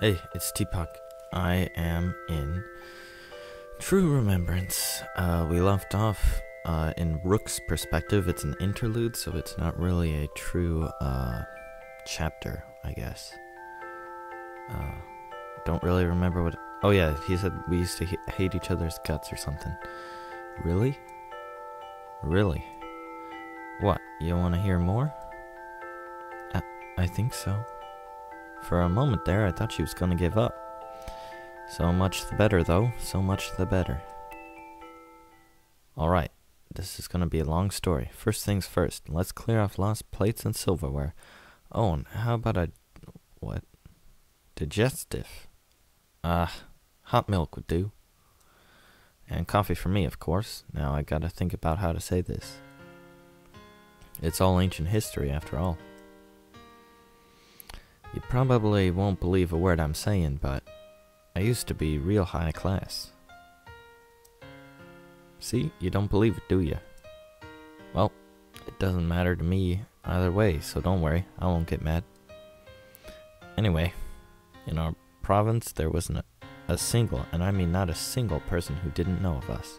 Hey, it's Tpok. I am in True Remembrance. We left off in Rook's perspective. It's an interlude, so it's not really a true chapter, I guess. Don't really remember what... Oh yeah, he said we used to hate each other's guts or something. Really? Really? What, you want to hear more? I think so. For a moment there, I thought she was going to give up. So much the better, though. So much the better. Alright, this is going to be a long story. First things first, let's clear off lost plates and silverware. Oh, and how about a... what? Digestive. Hot milk would do. And coffee for me, of course. Now I gotta think about how to say this. It's all ancient history, after all. You probably won't believe a word I'm saying, but I used to be real high class. See, you don't believe it, do you? Well, it doesn't matter to me either way, so don't worry, I won't get mad. Anyway, in our province there wasn't a single, and I mean not a single person who didn't know of us.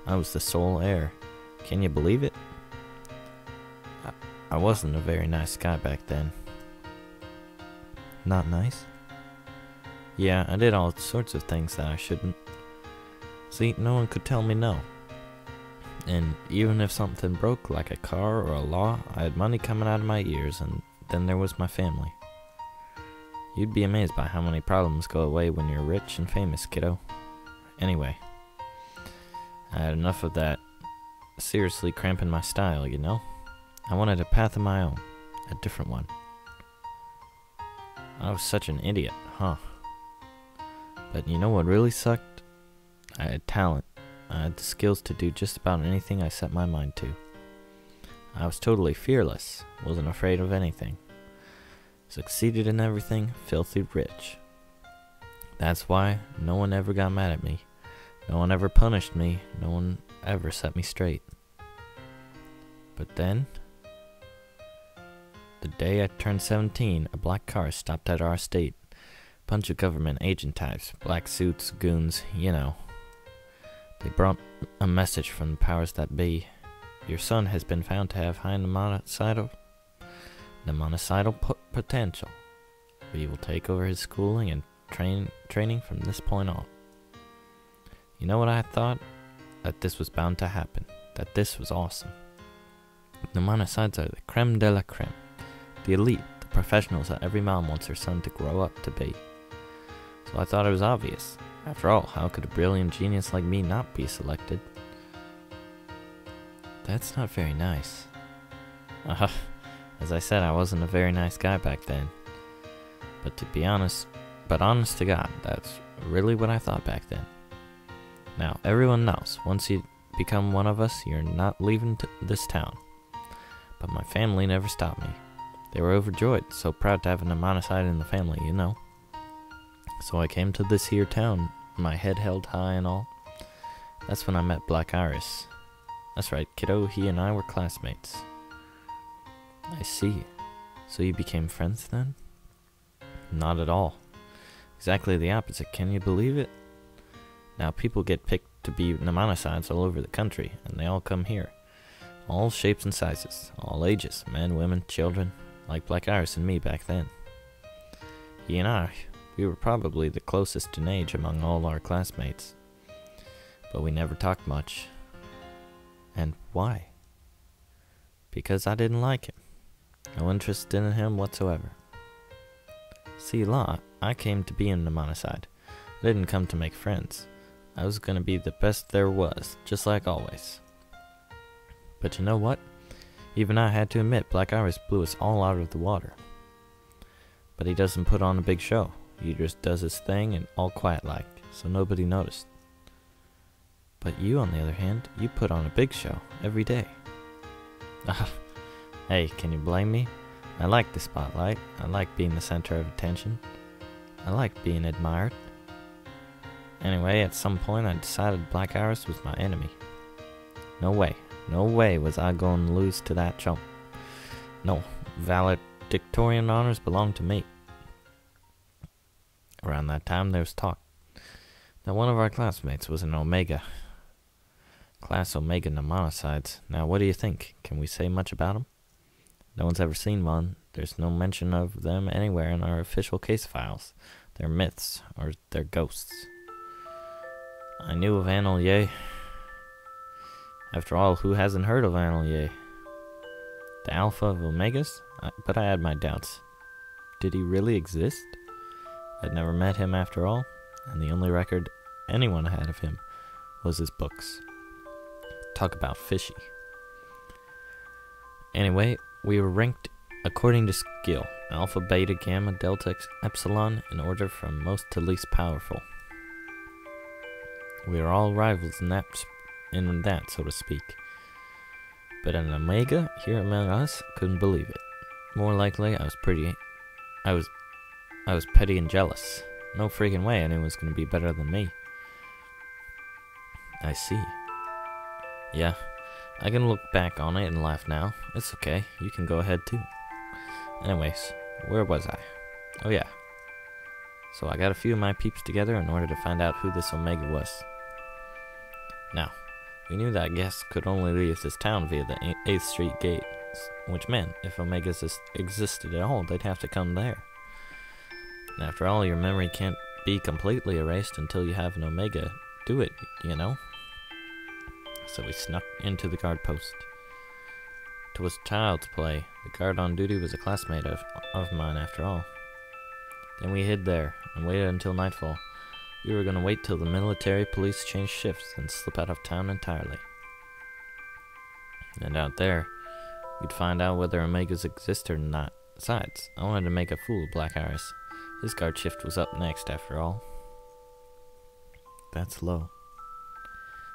I was the sole heir. Can you believe it? I wasn't a very nice guy back then. Not nice? Yeah, I did all sorts of things that I shouldn't. See, no one could tell me no. And even if something broke, like a car or a law, I had money coming out of my ears, and then there was my family. You'd be amazed by how many problems go away when you're rich and famous, kiddo. Anyway, I had enough of that seriously cramping my style, you know? I wanted a path of my own, a different one. I was such an idiot, huh? But you know what really sucked? I had talent. I had the skills to do just about anything I set my mind to. I was totally fearless, wasn't afraid of anything. Succeeded in everything, filthy rich. That's why no one ever got mad at me. No one ever punished me. No one ever set me straight. But then... the day I turned 17, a black car stopped at our estate. Bunch of government agent types, black suits, goons, you know. They brought a message from the powers that be. Your son has been found to have high mnemonicidal potential. We will take over his schooling and training from this point on. You know what I thought? That this was bound to happen. That this was awesome. Mnemonicides are the creme de la creme. The elite, the professionals that every mom wants her son to grow up to be. So I thought it was obvious. After all, how could a brilliant genius like me not be selected? That's not very nice. As I said, I wasn't a very nice guy back then. But to be honest, honest to God, that's really what I thought back then. Now, everyone knows, once you become one of us, you're not leaving this town. But my family never stopped me. They were overjoyed, so proud to have a mnemonicide in the family, you know. So I came to this here town, my head held high and all. That's when I met Blackiris. That's right, kiddo, he and I were classmates. I see. So you became friends then? Not at all. Exactly the opposite, can you believe it? Now people get picked to be mnemonicides all over the country, and they all come here. All shapes and sizes, all ages, men, women, children. Like Blackiris and me back then. He and I, we were probably the closest in age among all our classmates. But we never talked much. And why? Because I didn't like him. No interest in him whatsoever. See, I came to be a mnemonicide. I didn't come to make friends. I was gonna be the best there was, just like always. But you know what? Even I had to admit, Blackiris blew us all out of the water. But he doesn't put on a big show. He just does his thing and all quiet-like, so nobody noticed. But you, on the other hand, you put on a big show, every day. Hey, can you blame me? I like the spotlight. I like being the center of attention. I like being admired. Anyway, at some point I decided Blackiris was my enemy. No way was I going to lose to that chump. No, valedictorian honors belong to me. Around that time, there was talk that one of our classmates was an Omega. Class Omega Mnemonicides. Now, what do you think? Can we say much about them? No one's ever seen one. There's no mention of them anywhere in our official case files. They're myths, or they're ghosts. I knew of Anilye. After all, who hasn't heard of Anilye? The Alpha of Omegas? But I had my doubts. Did he really exist? I'd never met him after all, and the only record anyone had of him was his books. Talk about fishy. Anyway, we were ranked according to skill. Alpha, Beta, Gamma, Delta, Epsilon, in order from most to least powerful. We are all rivals in that, so to speak. But an Omega here among us couldn't believe it. More likely, I was petty and jealous. No freaking way anyone was going to be better than me. I see. Yeah, I can look back on it and laugh now. It's okay. You can go ahead too. Anyways, where was I? Oh yeah. So I got a few of my peeps together in order to find out who this Omega was. Now, we knew that guests could only leave this town via the 8th Street gate, which meant if Omegas existed at all, they'd have to come there. And after all, your memory can't be completely erased until you have an Omega do it, you know? So we snuck into the guard post. 'Twas child's play. The guard on duty was a classmate of mine after all. Then we hid there and waited until nightfall. We were going to wait till the military police changed shifts and slip out of town entirely. And out there, we'd find out whether Omegas exist or not. Besides, I wanted to make a fool of Blackiris. His guard shift was up next, after all. That's low.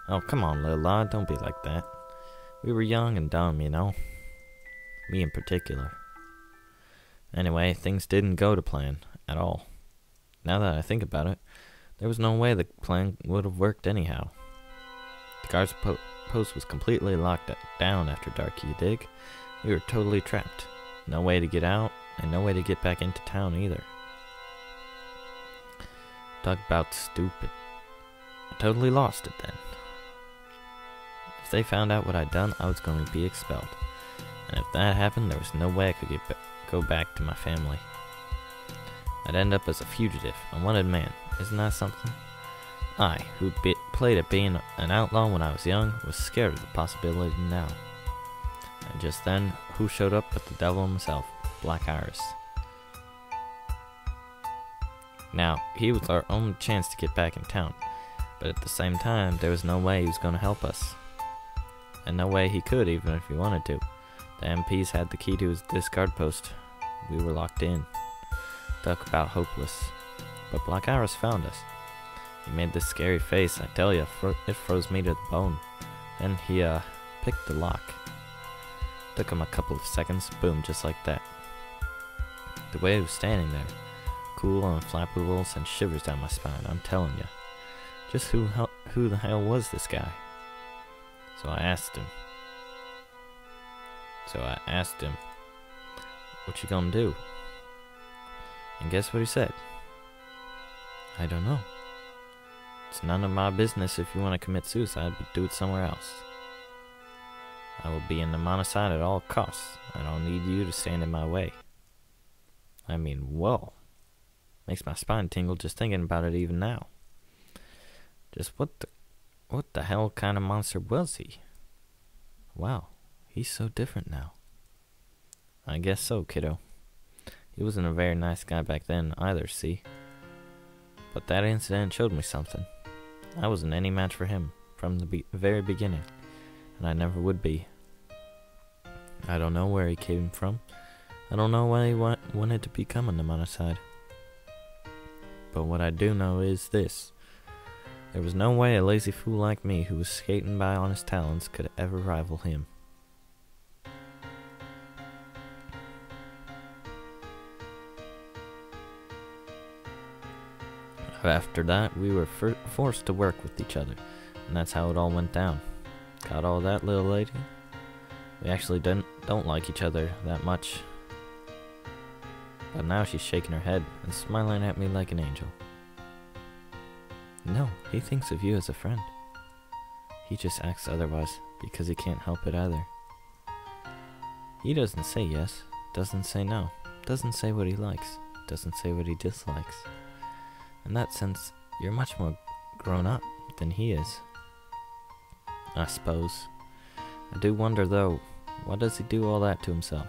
Oh, come on, little lad, don't be like that. We were young and dumb, you know. Me in particular. Anyway, things didn't go to plan, at all. Now that I think about it, there was no way the plan would have worked anyhow. The guard's post was completely locked down after dark, you dig? We were totally trapped. No way to get out, and no way to get back into town either. Talk about stupid. I totally lost it then. If they found out what I'd done, I was going to be expelled. And if that happened, there was no way I could go back to my family. I'd end up as a fugitive, a wanted man. Isn't that something? I, who played at being an outlaw when I was young, was scared of the possibility now. And just then, who showed up but the devil himself, Blackiris. Now, he was our only chance to get back in town, but at the same time, there was no way he was going to help us. And no way he could, even if he wanted to. The MPs had the key to his guard post. We were locked in. Talk about hopeless. But Blackiris found us. He made this scary face, I tell you, it froze me to the bone. Then he, picked the lock. Took him a couple of seconds, boom, just like that. The way he was standing there, cool and flappable, sent shivers down my spine, I'm telling you. Just who the hell was this guy? So I asked him, what you gonna do? And guess what he said? I don't know. It's none of my business if you want to commit suicide, but do it somewhere else. I will be in Mnemonicide at all costs. I don't need you to stand in my way. I mean, whoa. Makes my spine tingle just thinking about it even now. Just what the hell kind of monster was he? Wow, he's so different now. I guess so, kiddo. He wasn't a very nice guy back then either, see? But that incident showed me something. I wasn't any match for him from the very beginning, and I never would be. I don't know where he came from. I don't know why he wanted to become a Mnemonicide. But what I do know is this. There was no way a lazy fool like me who was skating by on his talents could ever rival him. After that, we were forced to work with each other, and that's how it all went down. Got all that, little lady? We actually don't like each other that much. But now she's shaking her head and smiling at me like an angel. No, he thinks of you as a friend. He just acts otherwise because he can't help it either. He doesn't say yes, doesn't say no, doesn't say what he likes, doesn't say what he dislikes. In that sense, you're much more grown up than he is. I suppose. I do wonder though, why does he do all that to himself?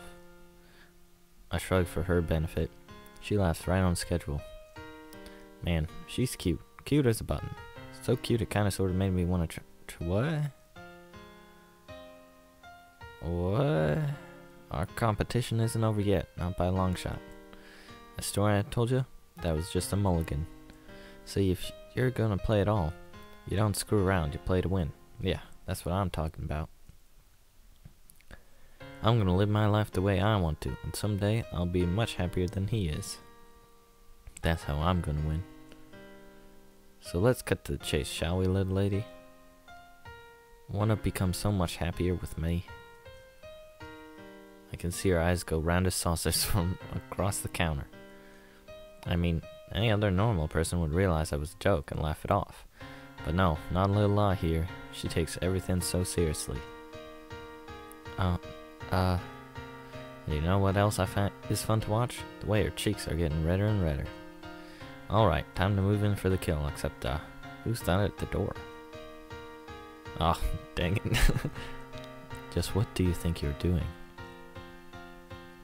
I shrug for her benefit. She laughs right on schedule. Man, she's cute. Cute as a button. So cute it kinda sorta made me wanna what? What? Our competition isn't over yet, not by a long shot. The story I told you, that was just a mulligan. See, if you're gonna play at all, you don't screw around, you play to win. Yeah, that's what I'm talking about. I'm gonna live my life the way I want to, and someday I'll be much happier than he is. That's how I'm gonna win. So let's cut to the chase, shall we, little lady? Wanna become so much happier with me? I can see her eyes go round as saucers from across the counter. I mean, any other normal person would realize I was a joke and laugh it off. But no, not a little law here. She takes everything so seriously. You know what else I find is fun to watch? The way her cheeks are getting redder and redder. Alright, time to move in for the kill, except, who's that at the door? Oh, dang it. Just what do you think you're doing?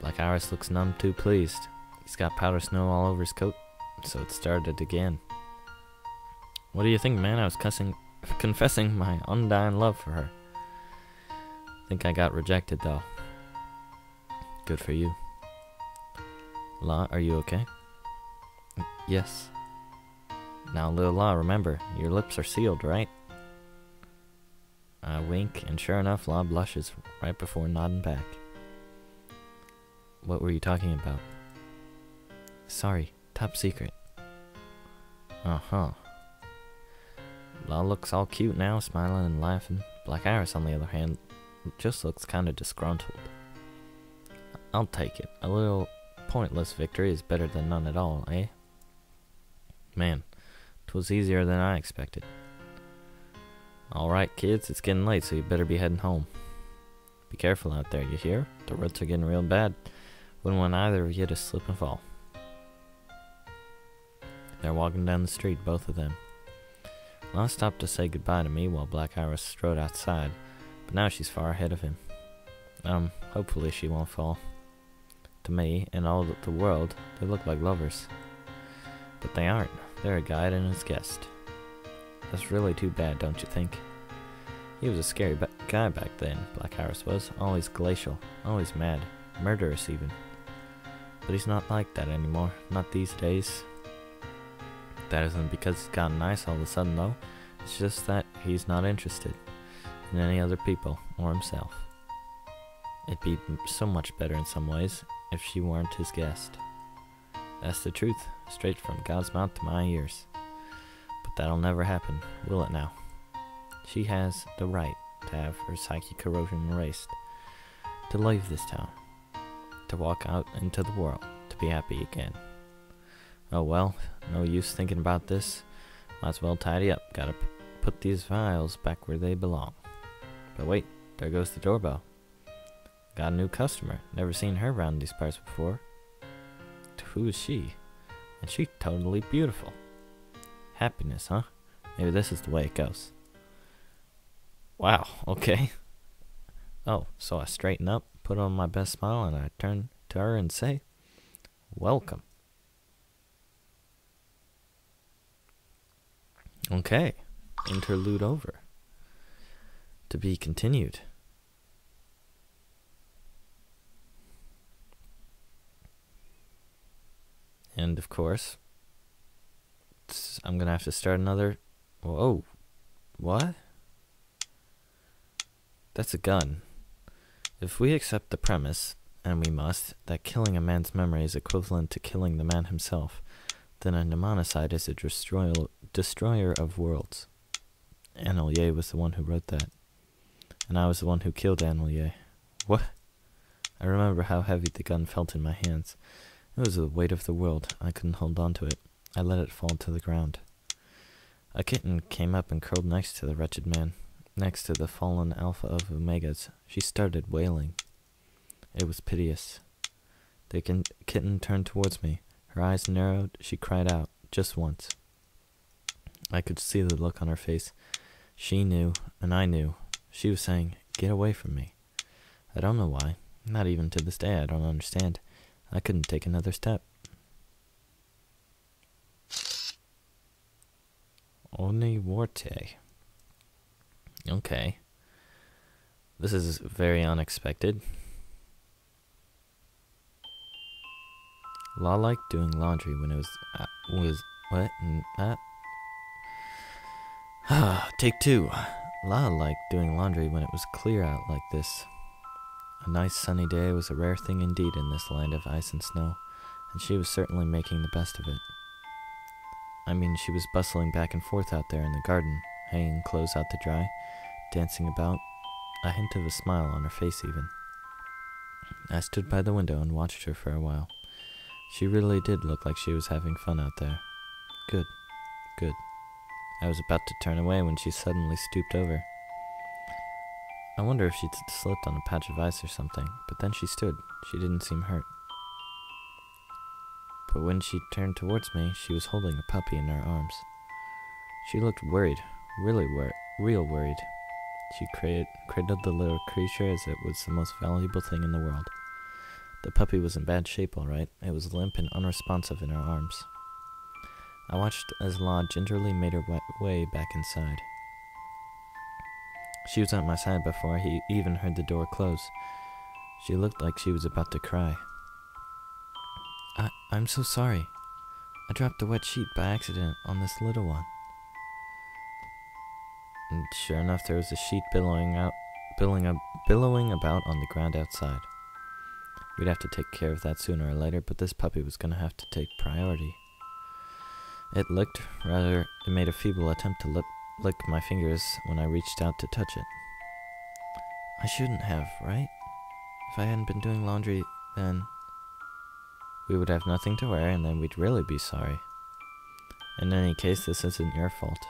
Blackiris looks none too pleased. He's got powder snow all over his coat, so it started again. What do you think, man? I was confessing my undying love for her. Think I got rejected, though. Good for you. La, are you okay? Yes. Now, little La, remember, your lips are sealed, right? I wink, and sure enough, La blushes right before nodding back. What were you talking about? Sorry, top secret. Uh-huh. La looks all cute now, smiling and laughing. Blackiris, on the other hand, just looks kinda disgruntled. I'll take it. A little pointless victory is better than none at all, eh? Man, 'twas easier than I expected. Alright, kids, it's getting late, so you better be heading home. Be careful out there, you hear? The roots are getting real bad. Wouldn't want either of you to slip and fall. They're walking down the street, both of them. La stopped to say goodbye to me while Blackiris strode outside, but now she's far ahead of him. Hopefully she won't fall. To me, and all the world, they look like lovers. But they aren't. They're a guide and his guest. That's really too bad, don't you think? He was a scary guy back then, Blackiris was. Always glacial, always mad, murderous even. But he's not like that anymore, not these days. That isn't because he's gotten nice all of a sudden, though. It's just that he's not interested in any other people or himself. It'd be so much better in some ways if she weren't his guest. That's the truth, straight from God's mouth to my ears. But that'll never happen, will it now? She has the right to have her psychic corrosion erased, to leave this town, to walk out into the world, to be happy again. Oh well, no use thinking about this. Might as well tidy up. Gotta put these files back where they belong. But wait, there goes the doorbell. Got a new customer. Never seen her around these parts before. Who is she? And she's totally beautiful. Happiness, huh? Maybe this is the way it goes. Wow, okay. Oh, so I straighten up, put on my best smile, and I turn to her and say, welcome. Okay, interlude over. To be continued. And of course, I'm gonna have to start another. Whoa, what? That's a gun. If we accept the premise, and we must, that killing a man's memory is equivalent to killing the man himself, then a Mnemonicide is a destroyer of worlds. Anilye was the one who wrote that. And I was the one who killed Anilye. What? I remember how heavy the gun felt in my hands, It was the weight of the world. I couldn't hold on to it. I let it fall to the ground. A kitten came up and curled next to the wretched man, next to the fallen alpha of omegas. She started wailing. It was piteous. The kitten turned towards me. Her eyes narrowed. She cried out, just once. I could see the look on her face. She knew, and I knew. She was saying, "Get away from me." I don't know why. Not even to this day, I don't understand. I couldn't take another step. Oniworte. Okay. This is very unexpected. Law liked doing laundry when it was what? Take two. La liked doing laundry when it was clear out like this. A nice sunny day was a rare thing indeed in this land of ice and snow, and she was certainly making the best of it. I mean, she was bustling back and forth out there in the garden, hanging clothes out to dry, dancing about, a hint of a smile on her face even. I stood by the window and watched her for a while. She really did look like she was having fun out there. Good, good. I was about to turn away when she suddenly stooped over. I wonder if she'd slipped on a patch of ice or something, but then she stood. She didn't seem hurt. But when she turned towards me, she was holding a puppy in her arms. She looked worried, real worried. She cradled the little creature as it was the most valuable thing in the world. The puppy was in bad shape, all right. It was limp and unresponsive in her arms. I watched as La gingerly made her way back inside. She was at my side before he even heard the door close. She looked like she was about to cry. I'm so sorry. I dropped a wet sheet by accident on this little one. And sure enough, there was a sheet billowing about on the ground outside. We'd have to take care of that sooner or later, but this puppy was going to have to take priority. It made a feeble attempt to lick my fingers when I reached out to touch it. I shouldn't have, right? If I hadn't been doing laundry, then we would have nothing to wear, and then we'd really be sorry. In any case, this isn't your fault.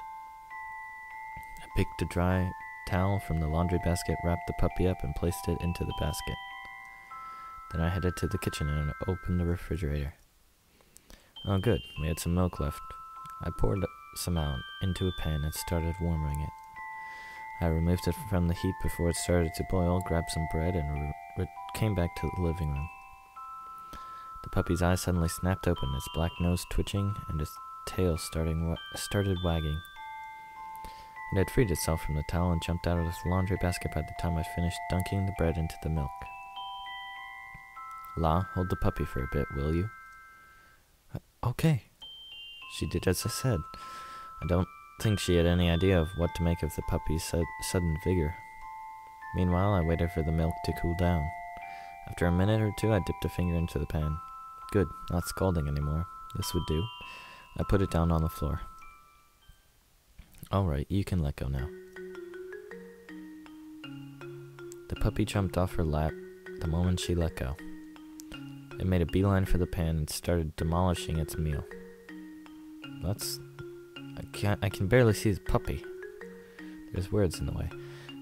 I picked a dry towel from the laundry basket, wrapped the puppy up, and placed it into the basket. Then I headed to the kitchen and opened the refrigerator. Oh good, we had some milk left. I poured some out into a pan and started warming it. I removed it from the heat before it started to boil, grabbed some bread, and came back to the living room. The puppy's eyes suddenly snapped open, its black nose twitching, and its tail started wagging. It had freed itself from the towel and jumped out of the laundry basket by the time I'd finished dunking the bread into the milk. La, hold the puppy for a bit, will you? Okay. She did as I said. I don't think she had any idea of what to make of the puppy's sudden vigor. Meanwhile, I waited for the milk to cool down. After a minute or two, I dipped a finger into the pan. Good, not scalding anymore. This would do. I put it down on the floor. Alright, you can let go now. The puppy jumped off her lap the moment she let go. It made a beeline for the pan and started demolishing its meal. I can barely see the puppy. There's words in the way.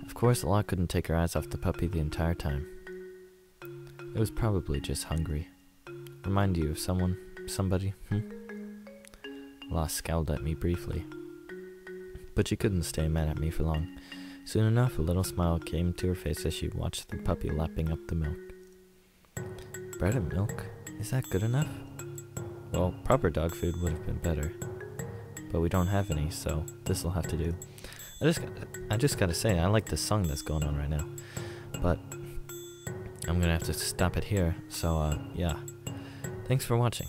Of course, La couldn't take her eyes off the puppy the entire time. It was probably just hungry. Remind you of somebody? La scowled at me briefly. But she couldn't stay mad at me for long. Soon enough, a little smile came to her face as she watched the puppy lapping up the milk. Bread and milk? Is that good enough? Well, proper dog food would have been better. But we don't have any, so this'll have to do. I just gotta say, I like this song that's going on right now. But I'm gonna have to stop it here, so yeah. Thanks for watching.